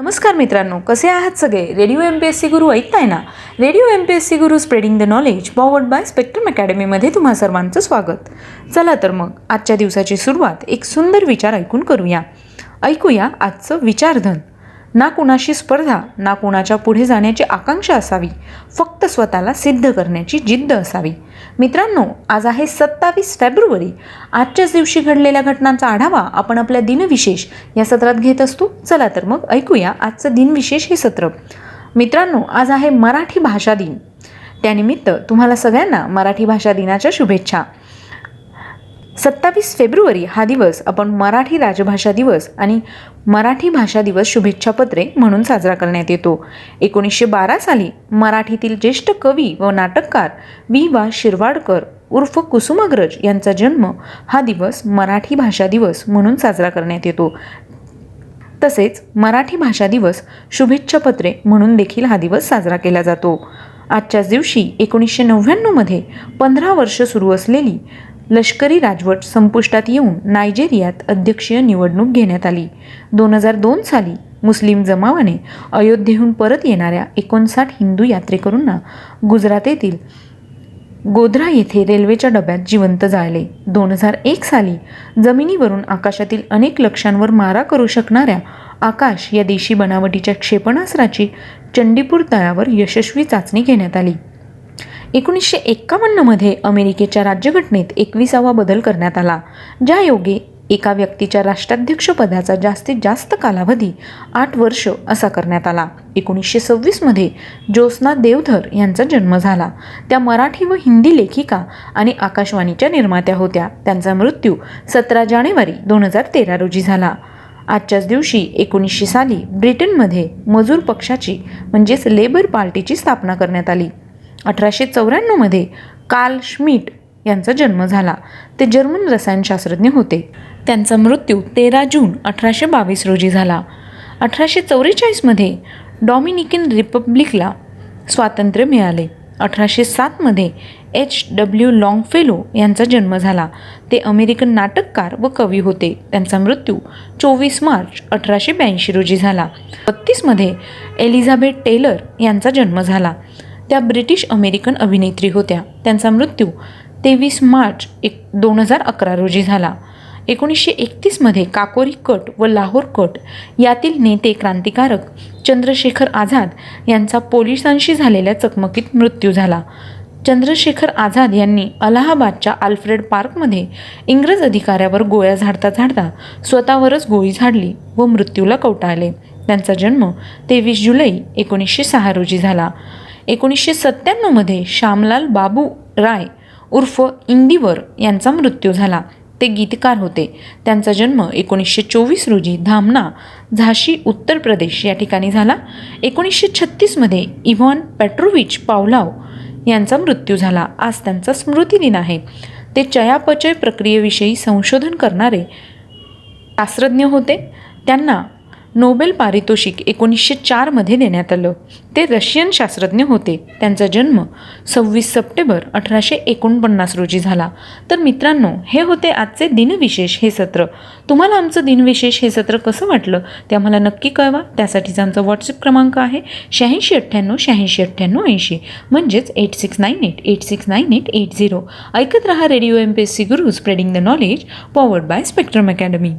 नमस्कार मित्रांनो, कसे आहात सगळे? रेडिओ MPSC गुरु ऐकताय ना? Radio MPSC Guru spreading the knowledge powered by Spectrum अकॅडमीमध्ये तुम्हा सर्वांचं स्वागत. चला तर मग आजच्या दिवसाची सुरुवात एक सुंदर विचार ऐकून करूया. ऐकूया आजचं विचारधन. ना कुणाशी स्पर्धा, ना कुणाच्या पुढे जाण्याची आकांक्षा असावी, फक्त स्वतःला सिद्ध करण्याची जिद्द असावी. मित्रांनो, आज आहे 27 फेब्रुवारी. आजच्याच दिवशी घडलेल्या घटनांचा आढावा आपण आपल्या दिनविशेष या सत्रात घेत असतो. चला तर मग ऐकूया आजचं दिनविशेष हे सत्र. मित्रांनो, आज आहे मराठी भाषा दिन. त्यानिमित्त तुम्हाला सगळ्यांना मराठी भाषा दिनाच्या शुभेच्छा. 27 फेब्रुवारी हा दिवस आपण मराठी राजभाषा दिवस आणि मराठी भाषा दिवस शुभेच्छापत्रे म्हणून साजरा करण्यात येतो. 1912 साली मराठीतील ज्येष्ठ कवी व नाटककार वि.वा. शिरवाडकर उर्फ कुसुमाग्रज यांचा जन्म हा दिवस मराठी भाषा दिवस म्हणून साजरा करण्यात येतो. तसेच मराठी भाषा दिवस शुभेच्छापत्रे म्हणून देखील हा दिवस साजरा केला जातो. आजच्याच दिवशी 1999मध्ये 15 वर्ष सुरू असलेली लष्करी राजवट संपुष्टात येऊन नायजेरियात अध्यक्षीय निवडणूक घेण्यात आली. 2002 साली मुस्लिम जमावाने अयोध्येहून परत येणाऱ्या 59 हिंदू यात्रेकरूंना गुजरात येथील गोध्रा येथे रेल्वेच्या डब्यात जिवंत जाळले. 2001 साली जमिनीवरून आकाशातील अनेक लक्ष्यांवर मारा करू शकणाऱ्या आकाश या देशी बनावटीच्या क्षेपणास्त्राची चंडीपूर तळावर यशस्वी चाचणी घेण्यात आली. 1951मध्ये अमेरिकेच्या राज्यघटनेत 21वा बदल करण्यात आला, ज्यायोगे एका व्यक्तीच्या राष्ट्राध्यक्षपदाचा जास्तीत जास्त कालावधी 8 वर्ष असा करण्यात आला. 1926मध्ये ज्योत्स्ना देवधर यांचा जन्म झाला. त्या मराठी व हिंदी लेखिका आणि आकाशवाणीच्या निर्मात्या होत्या. त्यांचा मृत्यू 17 जानेवारी 2013 रोजी झाला. आजच्याच दिवशी 1900 साली ब्रिटनमध्ये मजूर पक्षाची म्हणजेच लेबर पार्टीची स्थापना करण्यात आली. 1894मध्ये कार्ल श्मिट यांचा जन्म झाला. ते जर्मन रसायनशास्त्रज्ञ होते. त्यांचा मृत्यू 13 जून 1822 रोजी झाला. 1844मध्ये डॉमिनिकन रिपब्लिकला स्वातंत्र्य मिळाले. 1807मध्ये H.W. लॉंगफेलो यांचा जन्म झाला. ते अमेरिकन नाटककार व कवी होते. त्यांचा मृत्यू 24 मार्च 1882 रोजी झाला. 32मध्ये एलिझाबेथ टेलर यांचा जन्म झाला. त्या ब्रिटिश अमेरिकन अभिनेत्री होत्या. त्यांचा मृत्यू 23 मार्च 2011 रोजी झाला. 1931मध्ये काकोरी कट व लाहोर कट यातील नेते क्रांतिकारक चंद्रशेखर आझाद यांचा पोलिसांशी झालेल्या चकमकीत मृत्यू झाला. चंद्रशेखर आझाद यांनी अलाहाबादच्या आल्फ्रेड पार्कमध्ये इंग्रज अधिकाऱ्यावर गोळ्या झाडता झाडता स्वतःवरच गोळी झाडली व मृत्यूला कवटाळले. त्यांचा जन्म 23 जुलै 1906 रोजी झाला. 1997मध्ये श्यामलाल बाबू राय उर्फ इंदिवर यांचा मृत्यू झाला. ते गीतकार होते. त्यांचा जन्म 1924 रोजी धामणा, झाशी, उत्तर प्रदेश या ठिकाणी झाला. 1936मध्ये इव्हॉन पेट्रोविच पावलाव यांचा मृत्यू झाला. आज त्यांचा स्मृतिदिन आहे. ते चयापचय प्रक्रियेविषयी संशोधन करणारे शास्त्रज्ञ होते. त्यांना नोबेल पारितोषिक 1904मध्ये देण्यात आलं. ते रशियन शास्त्रज्ञ होते. त्यांचा जन्म 26 सप्टेंबर 1849 रोजी झाला. तर मित्रांनो, हे होते आजचे दिनविशेष हे सत्र. तुम्हाला आमचं दिनविशेष हे सत्र कसं वाटलं ते आम्हाला नक्की कळवा. त्यासाठीचा आमचा व्हॉट्सअप क्रमांक आहे 8698869880 म्हणजेच 8698869880. ऐकत रहा radio MPSC Guru spreading the knowledge powered by spectrum academy.